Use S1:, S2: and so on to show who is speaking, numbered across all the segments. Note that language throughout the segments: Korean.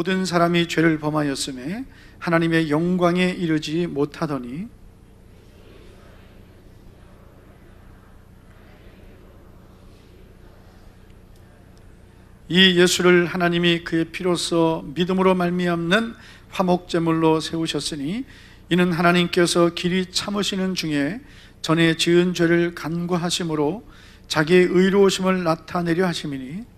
S1: 모든 사람이 죄를 범하였음에 하나님의 영광에 이르지 못하더니 이 예수를 하나님이 그의 피로써 믿음으로 말미암는 화목제물로 세우셨으니 이는 하나님께서 길이 참으시는 중에 전에 지은 죄를 간과하심으로 자기의 의로우심을 나타내려 하심이니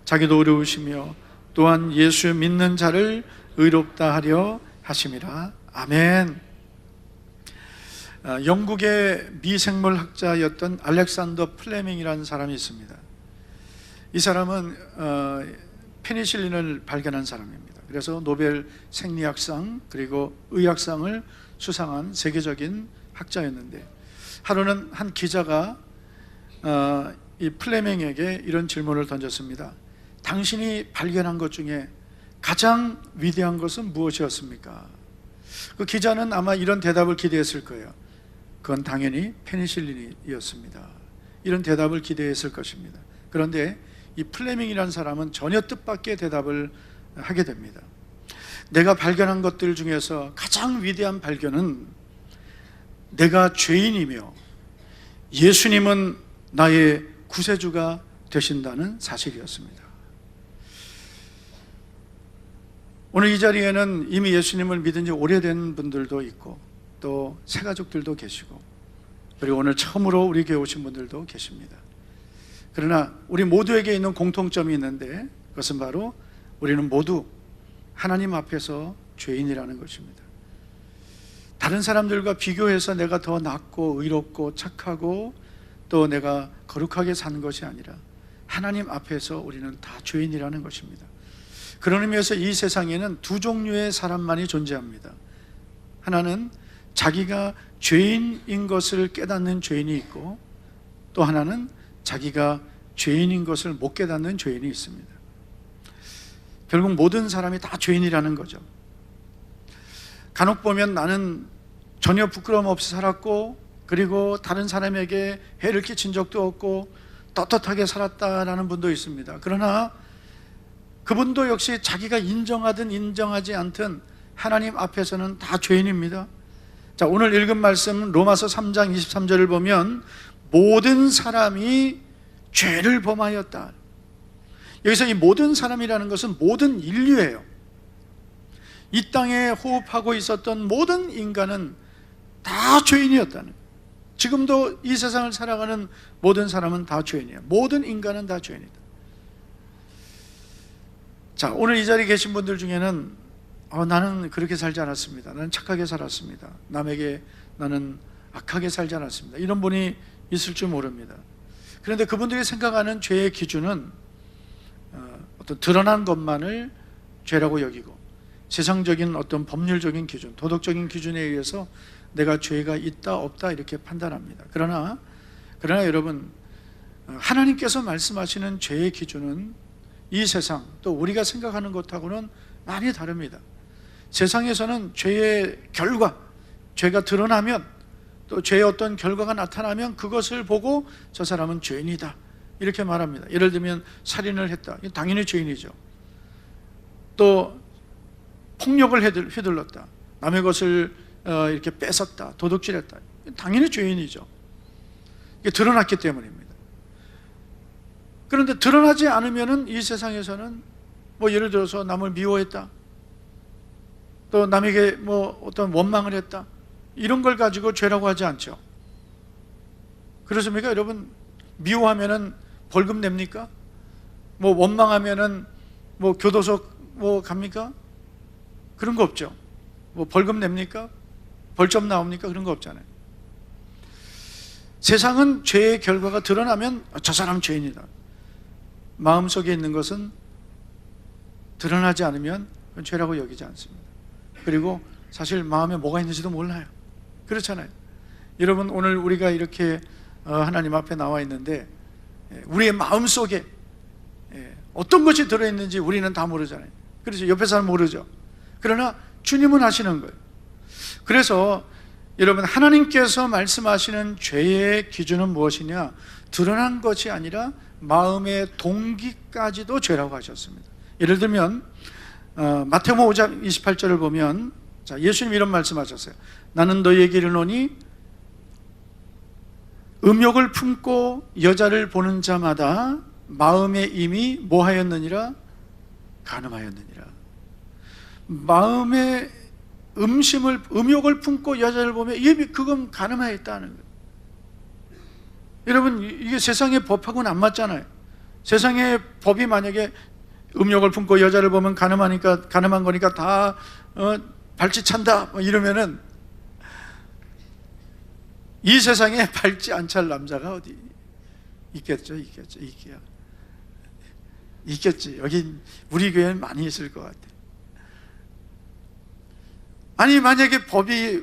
S1: 자기도 의로우시며 또한 예수 믿는 자를 의롭다 하려 하심이라. 아멘. 영국의 미생물 학자였던 알렉산더 플레밍이라는 사람이 있습니다. 이 사람은 페니실린을 발견한 사람입니다. 그래서 노벨 생리학상 그리고 의학상을 수상한 세계적인 학자였는데, 하루는 한 기자가 이 플레밍에게 이런 질문을 던졌습니다. 당신이 발견한 것 중에 가장 위대한 것은 무엇이었습니까? 그 기자는 아마 이런 대답을 기대했을 거예요. 그건 당연히 페니실린이었습니다. 이런 대답을 기대했을 것입니다. 그런데 이 플레밍이라는 사람은 전혀 뜻밖의 대답을 하게 됩니다. 내가 발견한 것들 중에서 가장 위대한 발견은 내가 죄인이며 예수님은 나의 구세주가 되신다는 사실이었습니다. 오늘 이 자리에는 이미 예수님을 믿은 지 오래된 분들도 있고 또 새가족들도 계시고, 그리고 오늘 처음으로 우리 교회 오신 분들도 계십니다. 그러나 우리 모두에게 있는 공통점이 있는데, 그것은 바로 우리는 모두 하나님 앞에서 죄인이라는 것입니다. 다른 사람들과 비교해서 내가 더 낫고 의롭고 착하고 또 내가 거룩하게 사는 것이 아니라 하나님 앞에서 우리는 다 죄인이라는 것입니다. 그런 의미에서 이 세상에는 두 종류의 사람만이 존재합니다. 하나는 자기가 죄인인 것을 깨닫는 죄인이 있고, 또 하나는 자기가 죄인인 것을 못 깨닫는 죄인이 있습니다. 결국 모든 사람이 다 죄인이라는 거죠. 간혹 보면 나는 전혀 부끄러움 없이 살았고, 그리고 다른 사람에게 해를 끼친 적도 없고 떳떳하게 살았다라는 분도 있습니다. 그러나 그분도 역시 자기가 인정하든 인정하지 않든 하나님 앞에서는 다 죄인입니다. 자, 오늘 읽은 말씀 로마서 3장 23절을 보면 모든 사람이 죄를 범하였다. 여기서 이 모든 사람이라는 것은 모든 인류예요. 이 땅에 호흡하고 있었던 모든 인간은 다 죄인이었다는 거예요. 지금도 이 세상을 살아가는 모든 사람은 다 죄인이에요. 모든 인간은 다 죄인이다. 자, 오늘 이 자리에 계신 분들 중에는 나는 그렇게 살지 않았습니다. 나는 착하게 살았습니다. 남에게 나는 악하게 살지 않았습니다. 이런 분이 있을 줄 모릅니다. 그런데 그분들이 생각하는 죄의 기준은 어떤 드러난 것만을 죄라고 여기고, 세상적인 어떤 법률적인 기준, 도덕적인 기준에 의해서 내가 죄가 있다 없다 이렇게 판단합니다. 그러나 여러분, 하나님께서 말씀하시는 죄의 기준은 이 세상 또 우리가 생각하는 것하고는 많이 다릅니다. 세상에서는 죄의 결과, 죄가 드러나면, 또 죄의 어떤 결과가 나타나면 그것을 보고 저 사람은 죄인이다 이렇게 말합니다. 예를 들면 살인을 했다, 당연히 죄인이죠. 또 폭력을 휘둘렀다, 남의 것을 이렇게 뺏었다, 도둑질했다, 당연히 죄인이죠. 이게 드러났기 때문입니다. 그런데 드러나지 않으면은 이 세상에서는 뭐 예를 들어서 남을 미워했다, 또 남에게 뭐 어떤 원망을 했다, 이런 걸 가지고 죄라고 하지 않죠. 그렇습니까? 여러분, 미워하면은 벌금 냅니까? 뭐 원망하면은 뭐 교도소 뭐 갑니까? 그런 거 없죠. 뭐 벌금 냅니까? 벌점 나옵니까? 그런 거 없잖아요. 세상은 죄의 결과가 드러나면 저 사람 죄인이다. 마음속에 있는 것은 드러나지 않으면 그건 죄라고 여기지 않습니다. 그리고 사실 마음에 뭐가 있는지도 몰라요. 그렇잖아요. 여러분, 오늘 우리가 이렇게 하나님 앞에 나와 있는데 우리의 마음속에 어떤 것이 들어있는지 우리는 다 모르잖아요. 그렇죠? 옆에 사람 모르죠. 그러나 주님은 아시는 거예요. 그래서 여러분, 하나님께서 말씀하시는 죄의 기준은 무엇이냐? 드러난 것이 아니라 마음의 동기까지도 죄라고 하셨습니다. 예를 들면 마태복음 5장 28절을 보면, 자, 예수님 이런 말씀하셨어요. 나는 너희에게 이르노니 음욕을 품고 여자를 보는 자마다 마음에 이미 뭐하였느니라? 간음하였느니라. 마음에 음욕을 품고 여자를 보면 이미 그건 간음하였다는 거예요. 여러분, 이게 세상의 법하고는 안 맞잖아요. 세상의 법이 만약에 음욕을 품고 여자를 보면 간음한 거니까 다 발치 찬다 뭐 이러면은 이 세상에 발치 안 찰 남자가 어디 있겠죠? 있겠지. 여기 우리 교회는 많이 있을 것 같아요. 아니, 만약에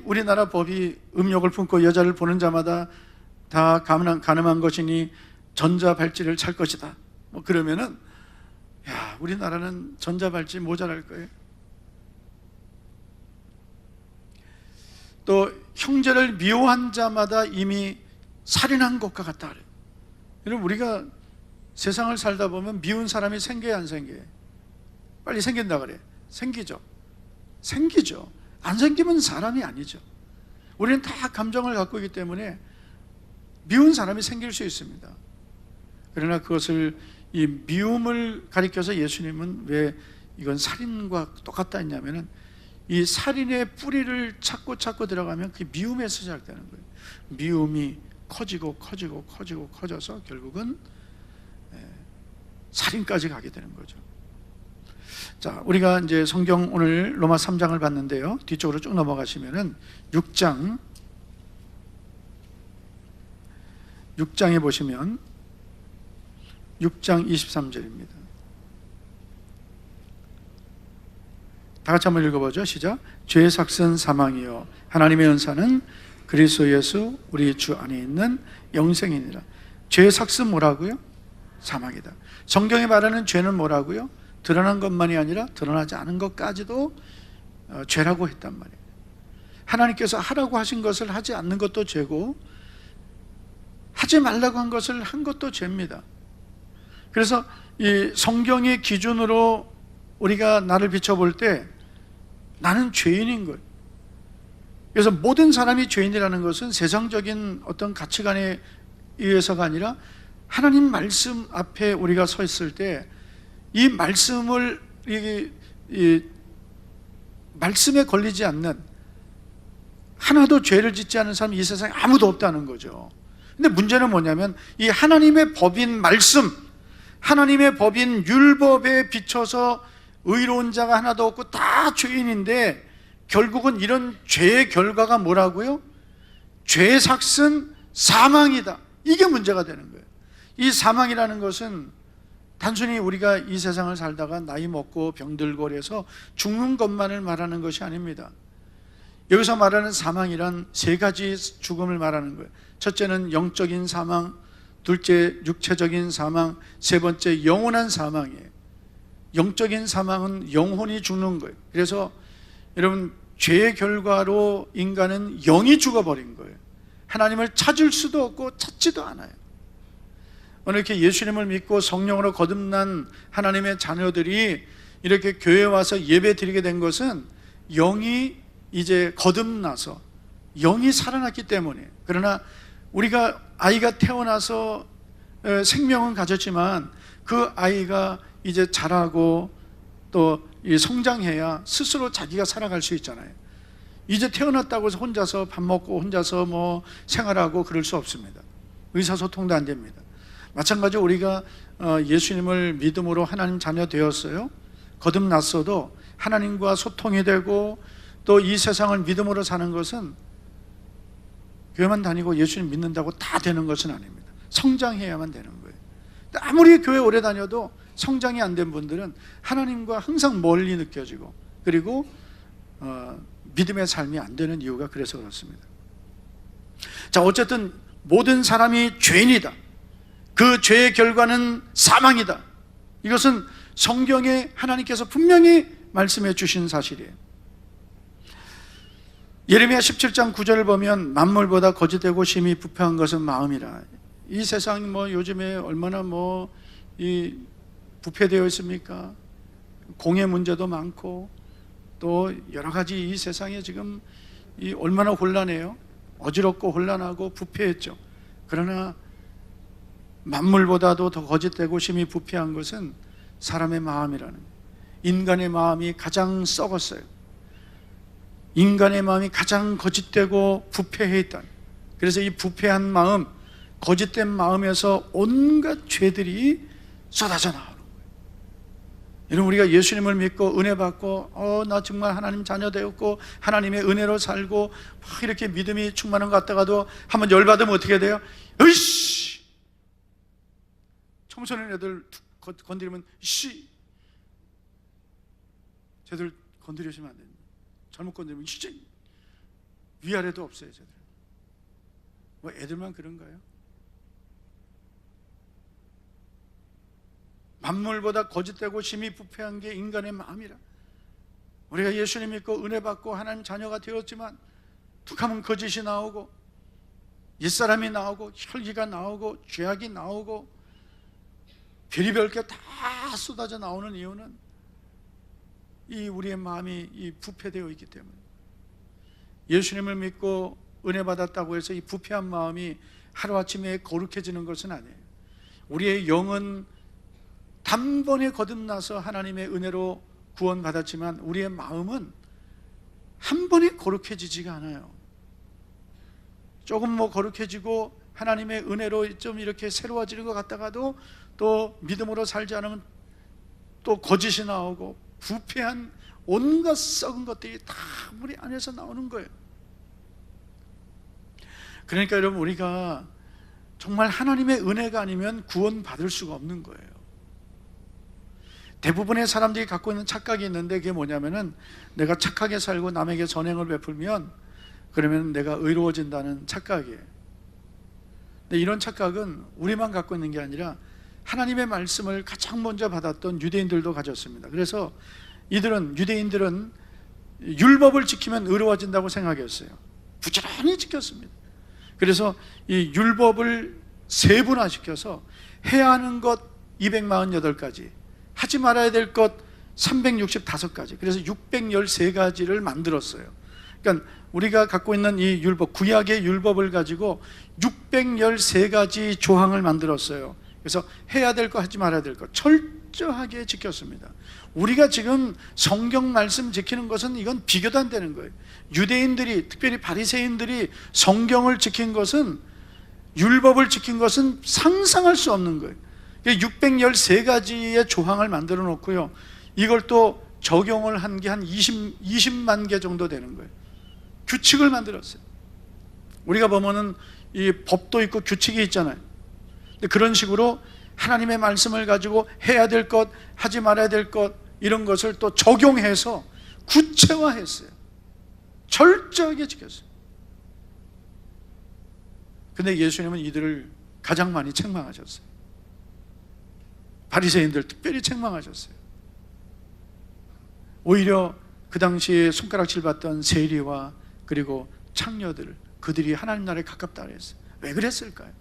S1: 우리나라 법이 음욕을 품고 여자를 보는 자마다 다 간음한 것이니 전자발찌를 찰 것이다 뭐 그러면은, 야, 우리나라는 전자발찌 모자랄 거예요. 또 형제를 미워한 자마다 이미 살인한 것과 같다 그래요. 여러분, 우리가 세상을 살다 보면 미운 사람이 생겨요, 안 생겨요? 빨리 생긴다 그래. 생기죠. 안 생기면 사람이 아니죠. 우리는 다 감정을 갖고 있기 때문에 미운 사람이 생길 수 있습니다. 그러나 그것을, 이 미움을 가리켜서 예수님은 왜 이건 살인과 똑같다 했냐면은, 이 살인의 뿌리를 찾고 들어가면 그 미움에서 시작되는 거예요. 미움이 커져서 결국은 살인까지 가게 되는 거죠. 자, 우리가 이제 성경 오늘 로마 3장을 봤는데요. 뒤쪽으로 쭉 넘어가시면은 6장에 보시면 6장 23절입니다. 다 같이 한번 읽어보죠. 시작. 죄의 삭은 사망이요 하나님의 은사는 그리스도 예수 우리 주 안에 있는 영생이니라. 죄의 삭은 뭐라고요? 사망이다. 성경이 말하는 죄는 뭐라고요? 드러난 것만이 아니라 드러나지 않은 것까지도 죄라고 했단 말이에요. 하나님께서 하라고 하신 것을 하지 않는 것도 죄고, 하지 말라고 한 것을 한 것도 죄입니다. 그래서 이 성경의 기준으로 우리가 나를 비춰볼 때 나는 죄인인 거예요. 그래서 모든 사람이 죄인이라는 것은 세상적인 어떤 가치관에 의해서가 아니라 하나님 말씀 앞에 우리가 서 있을 때 이 말씀을 이 말씀에 걸리지 않는, 하나도 죄를 짓지 않은 사람이 이 세상에 아무도 없다는 거죠. 근데 문제는 뭐냐면, 이 하나님의 법인 말씀, 하나님의 법인 율법에 비춰서 의로운 자가 하나도 없고 다 죄인인데, 결국은 이런 죄의 결과가 뭐라고요? 죄의 삭은 사망이다. 이게 문제가 되는 거예요. 이 사망이라는 것은 단순히 우리가 이 세상을 살다가 나이 먹고 병들고 그래서 죽는 것만을 말하는 것이 아닙니다. 여기서 말하는 사망이란 세 가지 죽음을 말하는 거예요. 첫째는 영적인 사망, 둘째 육체적인 사망, 세 번째 영원한 사망이에요. 영적인 사망은 영혼이 죽는 거예요. 그래서 여러분, 죄의 결과로 인간은 영이 죽어버린 거예요. 하나님을 찾을 수도 없고 찾지도 않아요. 오늘 이렇게 예수님을 믿고 성령으로 거듭난 하나님의 자녀들이 이렇게 교회에 와서 예배 드리게 된 것은 영이 이제 거듭나서 영이 살아났기 때문에. 그러나 우리가 아이가 태어나서 생명은 가졌지만 그 아이가 이제 자라고 또 성장해야 스스로 자기가 살아갈 수 있잖아요. 이제 태어났다고 해서 혼자서 밥 먹고 혼자서 뭐 생활하고 그럴 수 없습니다. 의사소통도 안 됩니다. 마찬가지로 우리가 예수님을 믿음으로 하나님 자녀 되었어요. 거듭났어도 하나님과 소통이 되고 또 이 세상을 믿음으로 사는 것은 교회만 다니고 예수님 믿는다고 다 되는 것은 아닙니다. 성장해야만 되는 거예요. 아무리 교회 오래 다녀도 성장이 안 된 분들은 하나님과 항상 멀리 느껴지고, 그리고 믿음의 삶이 안 되는 이유가 그래서 그렇습니다. 자, 어쨌든 모든 사람이 죄인이다. 그 죄의 결과는 사망이다. 이것은 성경에 하나님께서 분명히 말씀해 주신 사실이에요. 예레미야 17장 9절을 보면 만물보다 거짓되고 심히 부패한 것은 마음이라. 이 세상 요즘에 얼마나 이 부패되어 있습니까? 공해 문제도 많고 또 여러 가지 이 세상에 지금 얼마나 혼란해요. 어지럽고 혼란하고 부패했죠. 그러나 만물보다도 더 거짓되고 심히 부패한 것은 사람의 마음이라는 거예요. 인간의 마음이 가장 썩었어요. 인간의 마음이 가장 거짓되고 부패해 있다. 그래서 이 부패한 마음, 거짓된 마음에서 온갖 죄들이 쏟아져 나오는 거예요. 여러분, 우리가 예수님을 믿고 은혜 받고 나 정말 하나님 자녀 되었고 하나님의 은혜로 살고 막 이렇게 믿음이 충만한 것 같다가도 한번 열받으면 어떻게 돼요? 으이씨! 청소년 애들 건드리면 씨! 쟤들 건드리시면 안 됩니다. 잘못 건드리면 진짜 위아래도 없어요. 쟤들. 애들만 그런가요? 만물보다 거짓되고 심히 부패한 게 인간의 마음이라. 우리가 예수님 믿고 은혜 받고 하나님 자녀가 되었지만 툭하면 거짓이 나오고 옛사람이 나오고 혈기가 나오고 죄악이 나오고 별의별 게 다 쏟아져 나오는 이유는 이 우리의 마음이 부패되어 있기 때문에. 예수님을 믿고 은혜 받았다고 해서 이 부패한 마음이 하루아침에 거룩해지는 것은 아니에요. 우리의 영은 단번에 거듭나서 하나님의 은혜로 구원받았지만 우리의 마음은 한 번에 거룩해지지가 않아요. 조금 거룩해지고 하나님의 은혜로 좀 이렇게 새로워지는 것 같다가도 또 믿음으로 살지 않으면 또 거짓이 나오고 부패한 온갖 썩은 것들이 다 우리 안에서 나오는 거예요. 그러니까 여러분, 우리가 정말 하나님의 은혜가 아니면 구원받을 수가 없는 거예요. 대부분의 사람들이 갖고 있는 착각이 있는데 그게 뭐냐면은 내가 착하게 살고 남에게 선행을 베풀면 그러면 내가 의로워진다는 착각이에요. 근데 이런 착각은 우리만 갖고 있는 게 아니라 하나님의 말씀을 가장 먼저 받았던 유대인들도 가졌습니다. 그래서 유대인들은 율법을 지키면 의로워진다고 생각했어요. 부지런히 지켰습니다. 그래서 이 율법을 세분화시켜서 해야 하는 것 248가지, 하지 말아야 될 것 365가지, 그래서 613가지를 만들었어요. 그러니까 우리가 갖고 있는 이 율법, 구약의 율법을 가지고 613가지 조항을 만들었어요. 그래서 해야 될 것, 하지 말아야 될 것 철저하게 지켰습니다. 우리가 지금 성경 말씀 지키는 것은 이건 비교도 안 되는 거예요. 유대인들이, 특별히 바리새인들이 성경을 지킨 것은, 율법을 지킨 것은 상상할 수 없는 거예요. 613가지의 조항을 만들어 놓고요, 이걸 또 적용을 한 게 한 20만 개 정도 되는 거예요. 규칙을 만들었어요. 우리가 보면은 이 법도 있고 규칙이 있잖아요. 그런 식으로 하나님의 말씀을 가지고 해야 될 것, 하지 말아야 될 것, 이런 것을 또 적용해서 구체화했어요. 철저하게 지켰어요. 근데 예수님은 이들을 가장 많이 책망하셨어요. 바리새인들 특별히 책망하셨어요. 오히려 그 당시에 손가락질 받던 세리와 그리고 창녀들, 그들이 하나님 나라에 가깝다 그랬어요. 왜 그랬을까요?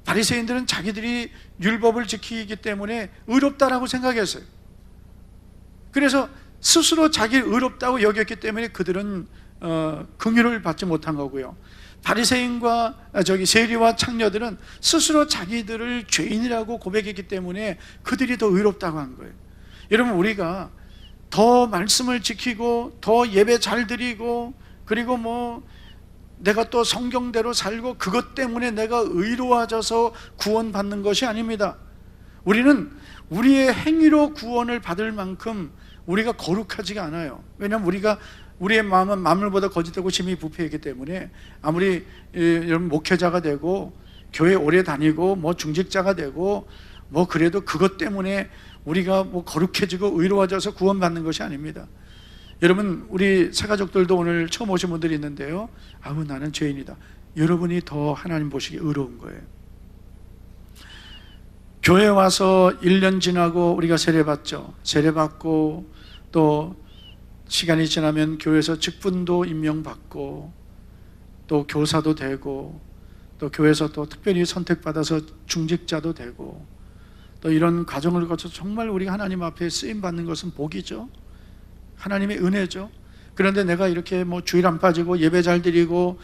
S1: 바리새인들은 자기들이 율법을 지키기 때문에 의롭다라고 생각했어요. 그래서 스스로 자기를 의롭다고 여겼기 때문에 그들은 긍휼을 받지 못한 거고요. 바리새인과 세리와 창녀들은 스스로 자기들을 죄인이라고 고백했기 때문에 그들이 더 의롭다고 한 거예요. 여러분, 우리가 더 말씀을 지키고 더 예배 잘 드리고 그리고 내가 또 성경대로 살고 그것 때문에 내가 의로워져서 구원받는 것이 아닙니다. 우리는 우리의 행위로 구원을 받을 만큼 우리가 거룩하지가 않아요. 왜냐하면 우리의 마음은 만물보다 거짓되고 심히 부패이기 때문에 아무리 여러분 목회자가 되고 교회 오래 다니고 중직자가 되고 그래도 그것 때문에 우리가 거룩해지고 의로워져서 구원받는 것이 아닙니다. 여러분, 우리 새가족들도 오늘 처음 오신 분들이 있는데요, 나는 죄인이다. 여러분이 더 하나님 보시기에 의로운 거예요. 교회 와서 1년 지나고 우리가 세례받죠. 세례받고 또 시간이 지나면 교회에서 직분도 임명받고 또 교사도 되고 또 교회에서 또 특별히 선택받아서 중직자도 되고 또 이런 과정을 거쳐 정말 우리가 하나님 앞에 쓰임 받는 것은 복이죠. 하나님의 은혜죠. 그런데 내가 이렇게 뭐 주일 안 빠지고 예배 잘 드리고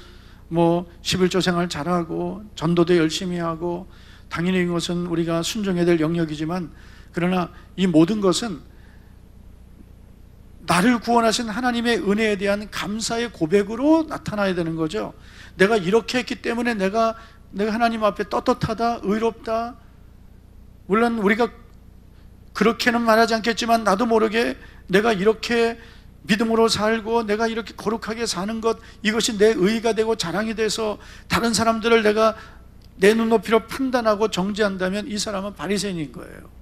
S1: 뭐 11조 생활 잘하고 전도도 열심히 하고 당연히 이것은 우리가 순종해야 될 영역이지만 그러나 이 모든 것은 나를 구원하신 하나님의 은혜에 대한 감사의 고백으로 나타나야 되는 거죠. 내가 이렇게 했기 때문에 내가 하나님 앞에 떳떳하다, 의롭다. 물론 우리가 그렇게는 말하지 않겠지만 나도 모르게 내가 이렇게 믿음으로 살고 내가 이렇게 거룩하게 사는 것, 이것이 내 의의가 되고 자랑이 돼서 다른 사람들을 내가 내 눈높이로 판단하고 정죄한다면 이 사람은 바리새인인 거예요.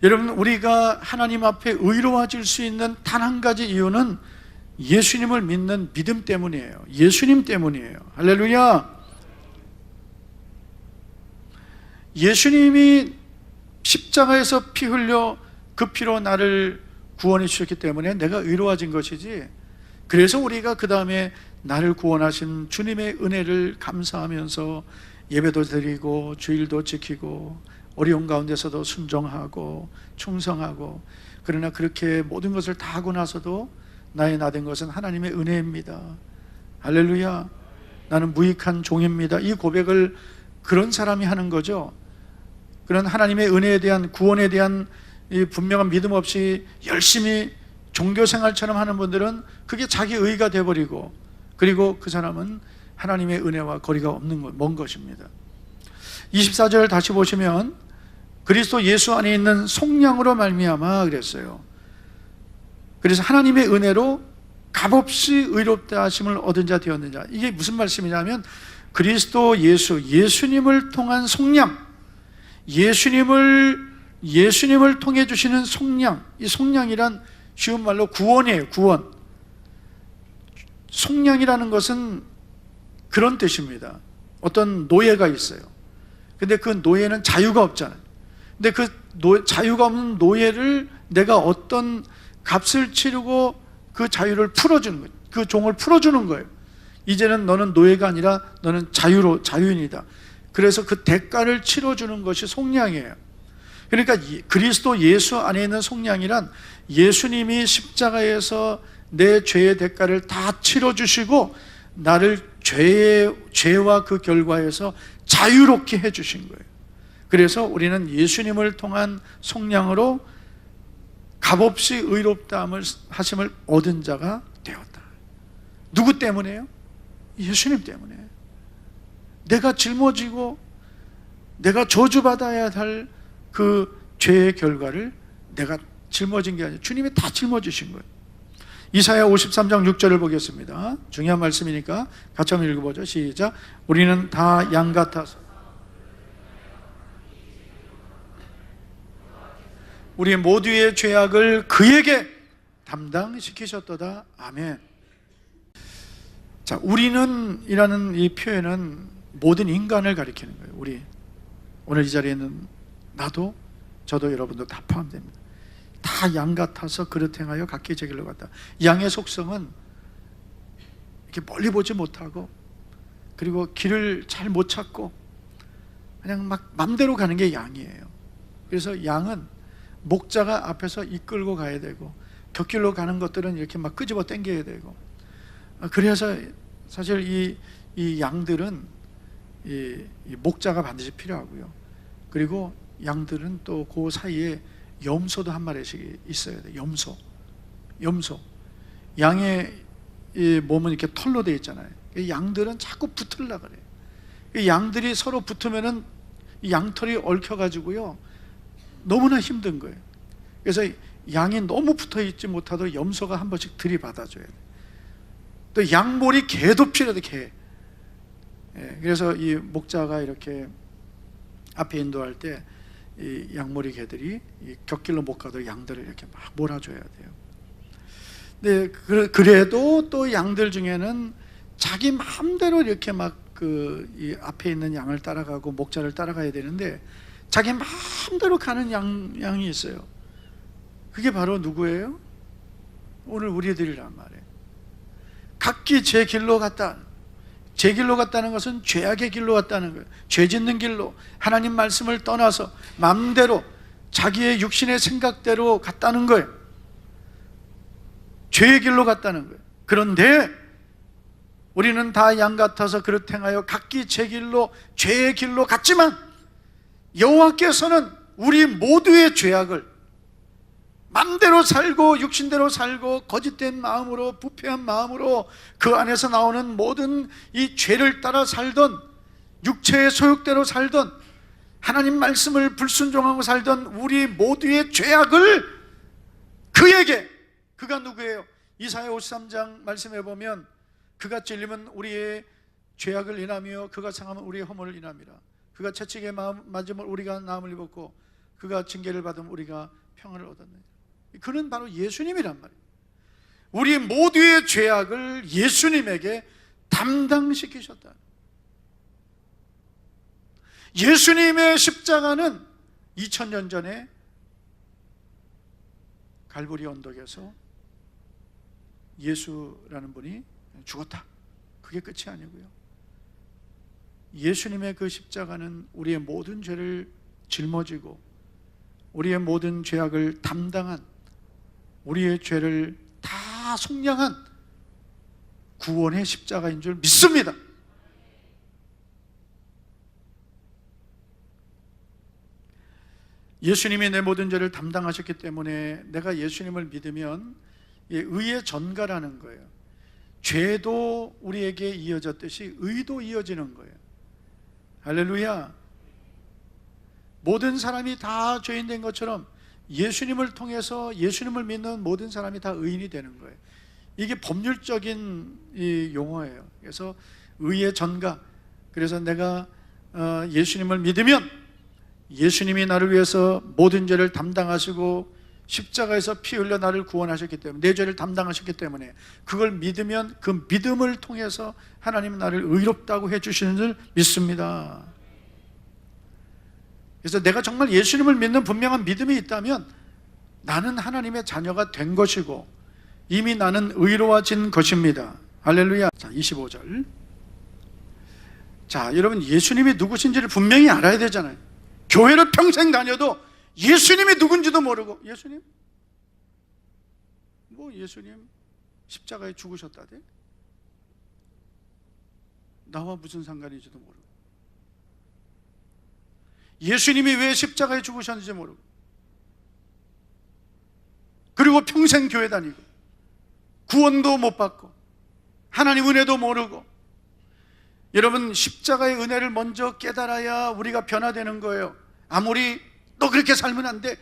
S1: 여러분, 우리가 하나님 앞에 의로워질 수 있는 단 한 가지 이유는 예수님을 믿는 믿음 때문이에요. 예수님 때문이에요. 할렐루야. 예수님이 십자가에서 피 흘려 그 피로 나를 구원해 주셨기 때문에 내가 의로워진 것이지, 그래서 우리가 그 다음에 나를 구원하신 주님의 은혜를 감사하면서 예배도 드리고 주일도 지키고 어려운 가운데서도 순종하고 충성하고, 그러나 그렇게 모든 것을 다 하고 나서도 나의 나 된 것은 하나님의 은혜입니다. 할렐루야. 나는 무익한 종입니다. 이 고백을 그런 사람이 하는 거죠. 그런 하나님의 은혜에 대한, 구원에 대한 이 분명한 믿음 없이 열심히 종교생활처럼 하는 분들은 그게 자기 의의가 되어버리고, 그리고 그 사람은 하나님의 은혜와 거리가 없는 것, 먼 것입니다. 24절 다시 보시면 그리스도 예수 안에 있는 속량으로 말미암아 그랬어요. 그래서 하나님의 은혜로 값없이 의롭다 하심을 얻은 자 되었는 자. 이게 무슨 말씀이냐면 그리스도 예수님을 통한 속량, 예수님을 통해 주시는 속량. 이 속량이란 쉬운 말로 구원이에요. 구원. 속량이라는 것은 그런 뜻입니다. 어떤 노예가 있어요. 근데 그 노예는 자유가 없잖아요. 근데 그 자유가 없는 노예를 내가 어떤 값을 치르고 그 자유를 풀어주는 거예요. 그 종을 풀어주는 거예요. 이제는 너는 노예가 아니라 너는 자유인이다. 그래서 그 대가를 치러주는 것이 속량이에요. 그러니까 그리스도 예수 안에 있는 속량이란 예수님이 십자가에서 내 죄의 대가를 다 치러주시고 나를 죄와 그 결과에서 자유롭게 해주신 거예요. 그래서 우리는 예수님을 통한 속량으로 값없이 의롭다 하심을 얻은 자가 되었다. 누구 때문에요? 예수님 때문에. 내가 짊어지고 내가 저주받아야 할 그 죄의 결과를 내가 짊어진 게 아니라 주님이 다 짊어지신 거예요. 이사야 53장 6절을 보겠습니다. 중요한 말씀이니까 같이 한번 읽어보죠. 시작. 우리는 다 양 같아서 우리 모두의 죄악을 그에게 담당시키셨도다. 아멘. 자, 우리는 이라는 이 표현은 모든 인간을 가리키는 거예요. 우리 오늘 이 자리에 있는 나도 저도 여러분도 다 포함됩니다. 다 양 같아서 그릇 행하여 각기 제 길로 갔다. 양의 속성은 이렇게 멀리 보지 못하고, 그리고 길을 잘 못 찾고 그냥 막 맘대로 가는 게 양이에요. 그래서 양은 목자가 앞에서 이끌고 가야 되고, 곁길로 가는 것들은 이렇게 막 끄집어 당겨야 되고, 그래서 사실 이 양들은 이 목자가 반드시 필요하고요. 그리고 양들은 또 그 사이에 염소도 한 마리씩 있어야 돼요. 염소. 양의 이 몸은 이렇게 털로 되어 있잖아요. 양들은 자꾸 붙으려고 그래요. 양들이 서로 붙으면은 이 양털이 얽혀가지고요, 너무나 힘든 거예요. 그래서 양이 너무 붙어 있지 못하도록 염소가 한 번씩 들이받아줘야 돼요. 또 양몰이 개도 필요해, 개. 그래서 이 목자가 이렇게 앞에 인도할 때 이 양몰이 개들이 이 곁길로 못 가도록 양들을 이렇게 막 몰아줘야 돼요. 근데 그래도 또 양들 중에는 자기 마음대로 이렇게 막 이 앞에 있는 양을 따라가고 목자를 따라가야 되는데 자기 마음대로 가는 양이 있어요. 그게 바로 누구예요? 오늘 우리들이란 말이에요. 각기 제 길로 갔다. 제 길로 갔다는 것은 죄악의 길로 갔다는 거예요. 죄 짓는 길로, 하나님 말씀을 떠나서 마음대로 자기의 육신의 생각대로 갔다는 거예요. 죄의 길로 갔다는 거예요. 그런데 우리는 다 양 같아서 그릇 행하여 각기 제 길로, 죄의 길로 갔지만 여호와께서는 우리 모두의 죄악을 맘대로 살고 육신대로 살고 거짓된 마음으로, 부패한 마음으로 그 안에서 나오는 모든 이 죄를 따라 살던, 육체의 소욕대로 살던, 하나님 말씀을 불순종하고 살던 우리 모두의 죄악을 그에게, 그가 누구예요? 이사야 53장 말씀해 보면 그가 찔림은 우리의 죄악을 인하며 그가 상함은 우리의 허물을 인함이라. 그가 채찍에 맞음을 우리가 나음을 입었고 그가 징계를 받으면 우리가 평안을 얻었느니라. 그는 바로 예수님이란 말이에요. 우리 모두의 죄악을 예수님에게 담당시키셨다. 예수님의 십자가는 2000년 전에 갈보리 언덕에서 예수라는 분이 죽었다. 그게 끝이 아니고요. 예수님의 그 십자가는 우리의 모든 죄를 짊어지고 우리의 모든 죄악을 담당한, 우리의 죄를 다 속량한 구원의 십자가인 줄 믿습니다. 예수님이 내 모든 죄를 담당하셨기 때문에 내가 예수님을 믿으면 의의 전가라는 거예요. 죄도 우리에게 이어졌듯이 의도 이어지는 거예요. 할렐루야. 모든 사람이 다 죄인 된 것처럼 예수님을 통해서 예수님을 믿는 모든 사람이 다 의인이 되는 거예요. 이게 법률적인 이 용어예요. 그래서 의의 전가. 그래서 내가 예수님을 믿으면 예수님이 나를 위해서 모든 죄를 담당하시고 십자가에서 피 흘려 나를 구원하셨기 때문에, 내 죄를 담당하셨기 때문에 그걸 믿으면 그 믿음을 통해서 하나님은 나를 의롭다고 해주시는 줄 믿습니다. 그래서 내가 정말 예수님을 믿는 분명한 믿음이 있다면 나는 하나님의 자녀가 된 것이고 이미 나는 의로워진 것입니다. 할렐루야. 자, 25절. 자, 여러분, 예수님이 누구신지를 분명히 알아야 되잖아요. 교회를 평생 다녀도 예수님이 누군지도 모르고, 예수님? 뭐 예수님 십자가에 죽으셨다대? 나와 무슨 상관인지도 모르고, 예수님이 왜 십자가에 죽으셨는지 모르고, 그리고 평생 교회 다니고 구원도 못 받고 하나님 은혜도 모르고. 여러분, 십자가의 은혜를 먼저 깨달아야 우리가 변화되는 거예요. 아무리 너 그렇게 살면 안 돼,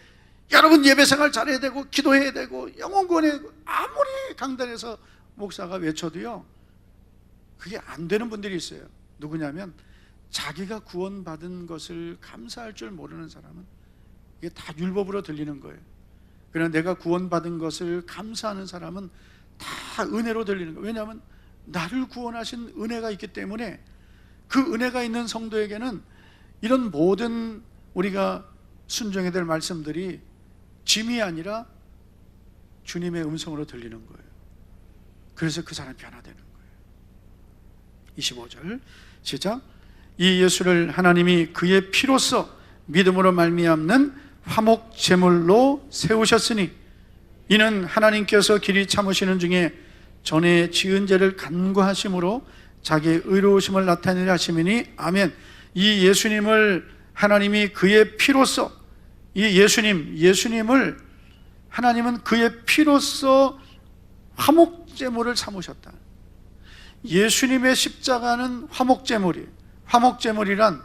S1: 여러분 예배생활 잘해야 되고 기도해야 되고 영혼 구원해야 되고 아무리 강단에서 목사가 외쳐도요, 그게 안 되는 분들이 있어요. 누구냐면 자기가 구원받은 것을 감사할 줄 모르는 사람은 이게 다 율법으로 들리는 거예요. 그러나 내가 구원받은 것을 감사하는 사람은 다 은혜로 들리는 거예요. 왜냐하면 나를 구원하신 은혜가 있기 때문에 그 은혜가 있는 성도에게는 이런 모든 우리가 순종해야 될 말씀들이 짐이 아니라 주님의 음성으로 들리는 거예요. 그래서 그 사람이 변화되는 거예요. 25절 시작. 이 예수를 하나님이 그의 피로써 믿음으로 말미암는 화목 제물로 세우셨으니 이는 하나님께서 길이 참으시는 중에 전에 지은 죄를 간구하심으로 자기의 의로우심을 나타내려 하심이니 아멘. 이 예수님을 하나님이 그의 피로써, 이 예수님을 하나님은 그의 피로써 화목제물을 삼으셨다. 예수님의 십자가는 화목제물이에요. 화목제물이란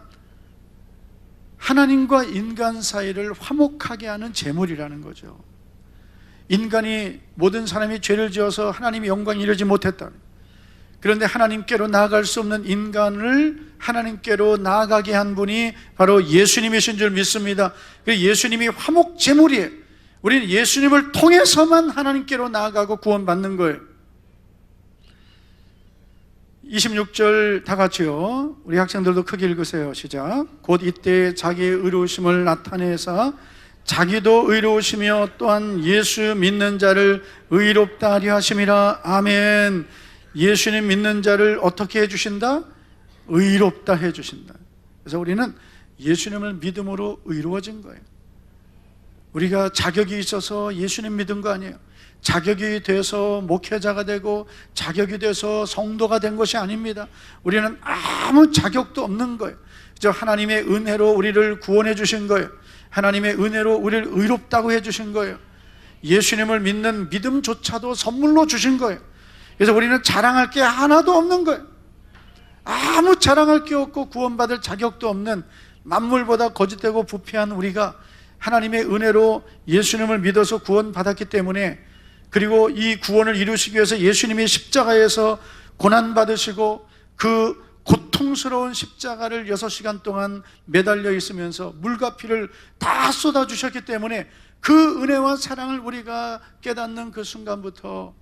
S1: 하나님과 인간 사이를 화목하게 하는 제물이라는 거죠. 인간이, 모든 사람이 죄를 지어서 하나님의 영광이 이르지 못했다. 그런데 하나님께로 나아갈 수 없는 인간을 하나님께로 나아가게 한 분이 바로 예수님이신 줄 믿습니다. 예수님이 화목제물이에요. 우리는 예수님을 통해서만 하나님께로 나아가고 구원받는 거예요. 26절 다 같이요. 우리 학생들도 크게 읽으세요. 시작. 곧 이때 자기의 의로우심을 나타내사 자기도 의로우시며 또한 예수 믿는 자를 의롭다 하려 하심이라. 아멘. 예수님 믿는 자를 어떻게 해주신다? 의롭다 해주신다. 그래서 우리는 예수님을 믿음으로 의로워진 거예요. 우리가 자격이 있어서 예수님 믿은 거 아니에요. 자격이 돼서 목회자가 되고 자격이 돼서 성도가 된 것이 아닙니다. 우리는 아무 자격도 없는 거예요. 저 하나님의 은혜로 우리를 구원해 주신 거예요. 하나님의 은혜로 우리를 의롭다고 해 주신 거예요. 예수님을 믿는 믿음조차도 선물로 주신 거예요. 그래서 우리는 자랑할 게 하나도 없는 거예요. 아무 자랑할 게 없고 구원받을 자격도 없는 만물보다 거짓되고 부패한 우리가 하나님의 은혜로 예수님을 믿어서 구원받았기 때문에, 그리고 이 구원을 이루시기 위해서 예수님이 십자가에서 고난받으시고 그 고통스러운 십자가를 6시간 동안 매달려 있으면서 물과 피를 다 쏟아주셨기 때문에 그 은혜와 사랑을 우리가 깨닫는 그 순간부터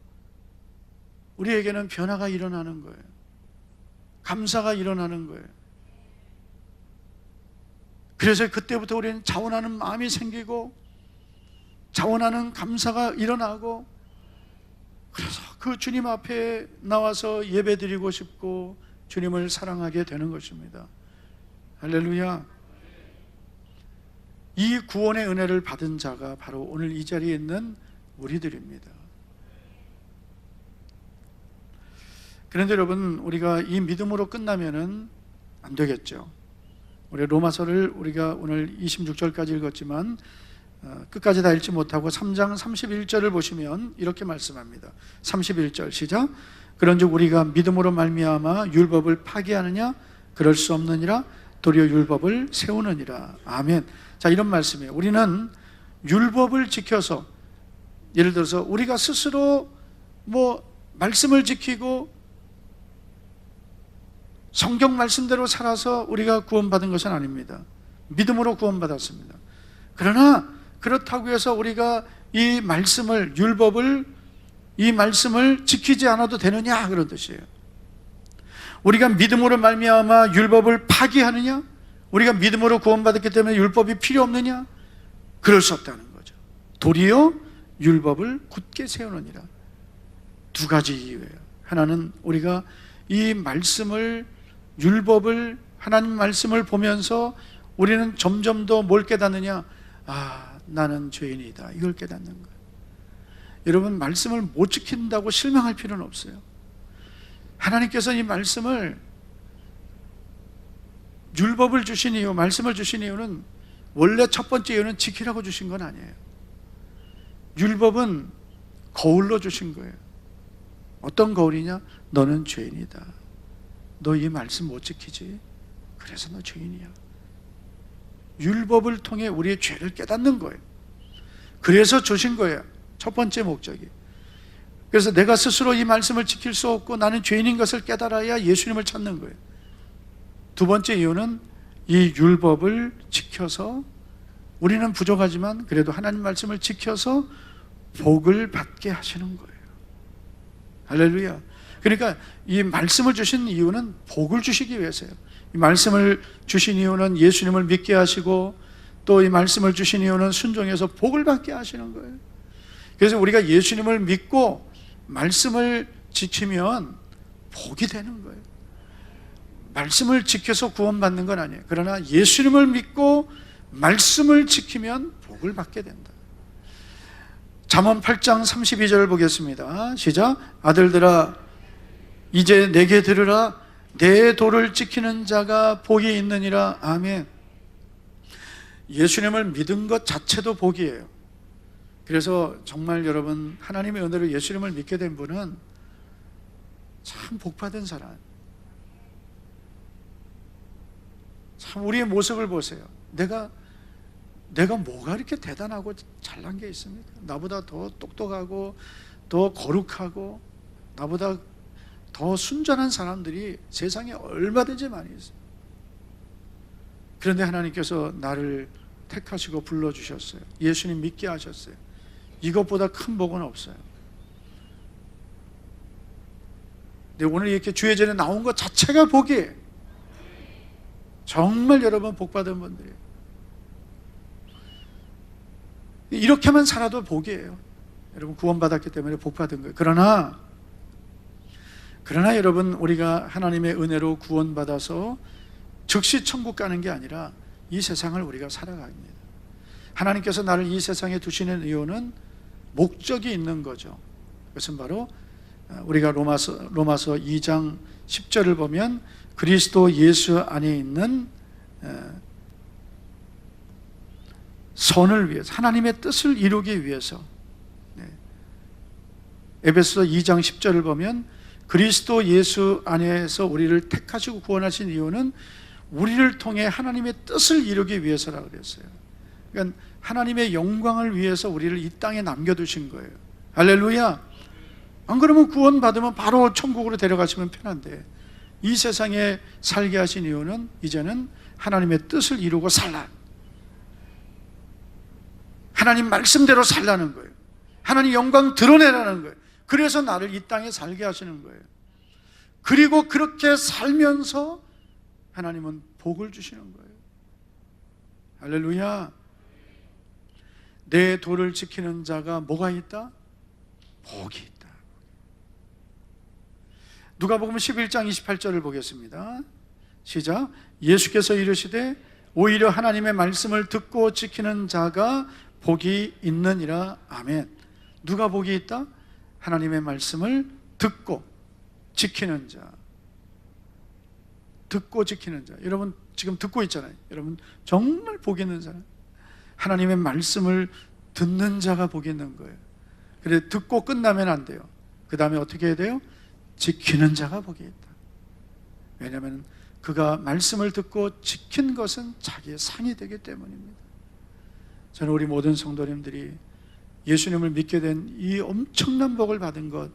S1: 우리에게는 변화가 일어나는 거예요. 감사가 일어나는 거예요. 그래서 그때부터 우리는 자원하는 마음이 생기고 자원하는 감사가 일어나고, 그래서 그 주님 앞에 나와서 예배드리고 싶고 주님을 사랑하게 되는 것입니다. 할렐루야. 이 구원의 은혜를 받은 자가 바로 오늘 이 자리에 있는 우리들입니다. 그런데 여러분, 우리가 이 믿음으로 끝나면은 안 되겠죠. 우리 로마서를 우리가 오늘 26절까지 읽었지만 끝까지 다 읽지 못하고 3장 31절을 보시면 이렇게 말씀합니다. 31절 시작. 그런즉 우리가 믿음으로 말미암아 율법을 파기하느냐? 그럴 수 없느니라. 도리어 율법을 세우느니라. 아멘. 자, 이런 말씀이에요. 우리는 율법을 지켜서, 예를 들어서 우리가 스스로 말씀을 지키고 성경 말씀대로 살아서 우리가 구원받은 것은 아닙니다. 믿음으로 구원받았습니다. 그러나 그렇다고 해서 우리가 이 말씀을, 율법을, 이 말씀을 지키지 않아도 되느냐? 그런 뜻이에요. 우리가 믿음으로 말미암아 율법을 파기하느냐? 우리가 믿음으로 구원받았기 때문에 율법이 필요 없느냐? 그럴 수 없다는 거죠. 도리어 율법을 굳게 세우느니라. 두 가지 이유예요. 하나는 우리가 이 말씀을, 율법을, 하나님 말씀을 보면서 우리는 점점 더 뭘 깨닫느냐? 나는 죄인이다. 이걸 깨닫는 거예요. 여러분, 말씀을 못 지킨다고 실망할 필요는 없어요. 하나님께서 이 말씀을, 율법을 주신 이유, 말씀을 주신 이유는, 원래 첫 번째 이유는 지키라고 주신 건 아니에요. 율법은 거울로 주신 거예요. 어떤 거울이냐? 너는 죄인이다. 너 이 말씀 못 지키지? 그래서 너 죄인이야. 율법을 통해 우리의 죄를 깨닫는 거예요. 그래서 주신 거예요. 첫 번째 목적이. 그래서 내가 스스로 이 말씀을 지킬 수 없고 나는 죄인인 것을 깨달아야 예수님을 찾는 거예요. 두 번째 이유는 이 율법을 지켜서, 우리는 부족하지만 그래도 하나님 말씀을 지켜서 복을 받게 하시는 거예요. 할렐루야. 그러니까 이 말씀을 주신 이유는 복을 주시기 위해서예요. 이 말씀을 주신 이유는 예수님을 믿게 하시고, 또 이 말씀을 주신 이유는 순종해서 복을 받게 하시는 거예요. 그래서 우리가 예수님을 믿고 말씀을 지키면 복이 되는 거예요. 말씀을 지켜서 구원받는 건 아니에요. 그러나 예수님을 믿고 말씀을 지키면 복을 받게 된다. 잠언 8장 32절을 보겠습니다. 시작. 아들들아, 이제 내게 들으라. 내 도를 지키는 자가 복이 있느니라. 아멘. 예수님을 믿은 것 자체도 복이에요. 그래서 정말 여러분, 하나님의 은혜로 예수님을 믿게 된 분은 참 복받은 사람. 참 우리의 모습을 보세요. 내가 뭐가 이렇게 대단하고 잘난 게 있습니까? 나보다 더 똑똑하고 더 거룩하고 나보다 더 순전한 사람들이 세상에 얼마든지 많이 있어요. 그런데 하나님께서 나를 택하시고 불러주셨어요. 예수님 믿게 하셨어요. 이것보다 큰 복은 없어요. 근데 오늘 이렇게 주의 전에 나온 것 자체가 복이에요. 정말 여러분 복받은 분들이에요. 이렇게만 살아도 복이에요. 여러분 구원받았기 때문에 복 받은 거예요. 그러나 여러분, 우리가 하나님의 은혜로 구원받아서 즉시 천국 가는 게 아니라 이 세상을 우리가 살아갑니다. 하나님께서 나를 이 세상에 두시는 이유는 목적이 있는 거죠. 그것은 바로 우리가 로마서 2장 10절을 보면 그리스도 예수 안에 있는 선을 위해서, 하나님의 뜻을 이루기 위해서. 에베소서 2장 10절을 보면 그리스도 예수 안에서 우리를 택하시고 구원하신 이유는 우리를 통해 하나님의 뜻을 이루기 위해서라고 그랬어요. 그러니까 하나님의 영광을 위해서 우리를 이 땅에 남겨두신 거예요. 할렐루야. 안 그러면 구원받으면 바로 천국으로 데려가시면 편한데, 이 세상에 살게 하신 이유는 이제는 하나님의 뜻을 이루고 살라, 하나님 말씀대로 살라는 거예요. 하나님 영광 드러내라는 거예요. 그래서 나를 이 땅에 살게 하시는 거예요. 그리고 그렇게 살면서 하나님은 복을 주시는 거예요. 할렐루야. 내 도를 지키는 자가 뭐가 있다? 복이 있다. 누가복음 11장 28절을 보겠습니다. 시작. 예수께서 이르시되 오히려 하나님의 말씀을 듣고 지키는 자가 복이 있느니라. 아멘. 누가 복이 있다? 하나님의 말씀을 듣고 지키는 자. 듣고 지키는 자. 여러분 지금 듣고 있잖아요. 여러분 정말 복 있는 사람, 하나님의 말씀을 듣는 자가 복 있는 거예요. 그래, 듣고 끝나면 안 돼요. 그 다음에 어떻게 해야 돼요? 지키는 자가 복이 있다. 왜냐하면 그가 말씀을 듣고 지킨 것은 자기의 상이 되기 때문입니다. 저는 우리 모든 성도님들이 예수님을 믿게 된 이 엄청난 복을 받은 것,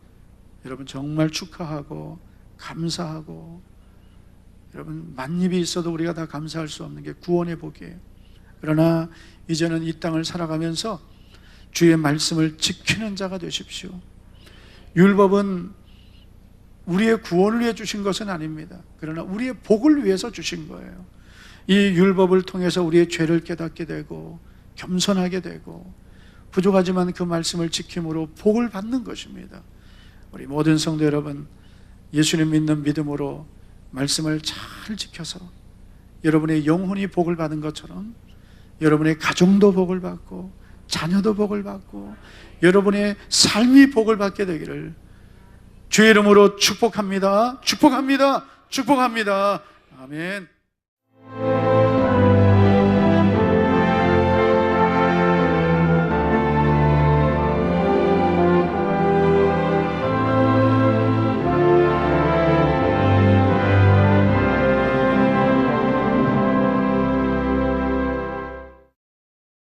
S1: 여러분 정말 축하하고 감사하고, 여러분 만입이 있어도 우리가 다 감사할 수 없는 게 구원의 복이에요. 그러나 이제는 이 땅을 살아가면서 주의 말씀을 지키는 자가 되십시오. 율법은 우리의 구원을 위해 주신 것은 아닙니다. 그러나 우리의 복을 위해서 주신 거예요. 이 율법을 통해서 우리의 죄를 깨닫게 되고 겸손하게 되고 부족하지만 그 말씀을 지킴으로 복을 받는 것입니다. 우리 모든 성도 여러분, 예수님 믿는 믿음으로 말씀을 잘 지켜서 여러분의 영혼이 복을 받은 것처럼 여러분의 가정도 복을 받고 자녀도 복을 받고 여러분의 삶이 복을 받게 되기를 주의 이름으로 축복합니다. 축복합니다. 축복합니다. 아멘.